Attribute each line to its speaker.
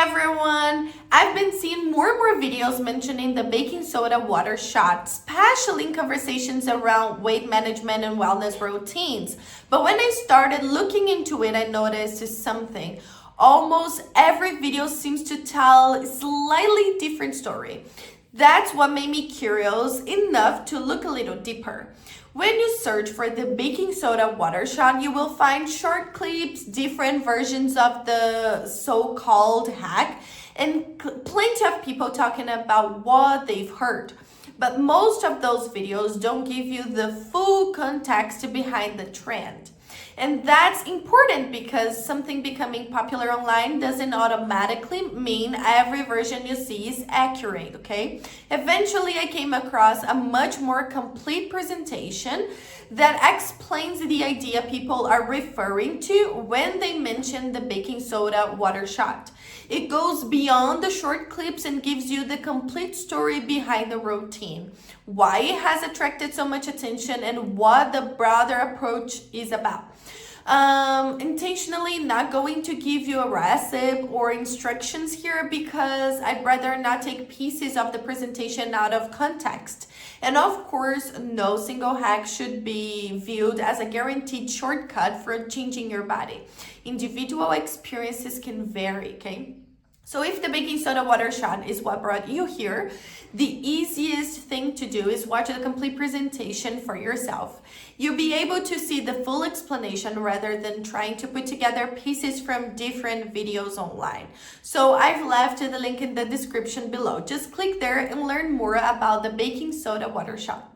Speaker 1: everyone! I've been seeing more and more videos mentioning the baking soda water shot, especially in conversations around weight management and wellness routines. But when I started looking into it, I noticed something. Almost every video seems to tell a slightly different story. That's what made me curious enough to look a little deeper. When you search for the baking soda water shot, you will find short clips, different versions of the so-called hack, and plenty of people talking about what they've heard. But most of those videos don't give you the full context behind the trend. And that's important because something becoming popular online doesn't automatically mean every version you see is accurate, okay? Eventually, I came across a much more complete presentation that explains the idea people are referring to when they mention the baking soda water shot. It goes beyond the short clips and gives you the complete story behind the routine, why it has attracted so much attention, and what the broader approach is about. Intentionally not going to give you a recipe or instructions here because I'd rather not take pieces of the presentation out of context. And of course, no single hack should be viewed as a guaranteed shortcut for changing your body. Individual experiences can vary, okay? So if the baking soda water shot is what brought you here, the easiest thing to do is watch the complete presentation for yourself. You'll be able to see the full explanation rather than trying to put together pieces from different videos online. So I've left the link in the description below. Just click there and learn more about the baking soda water shot.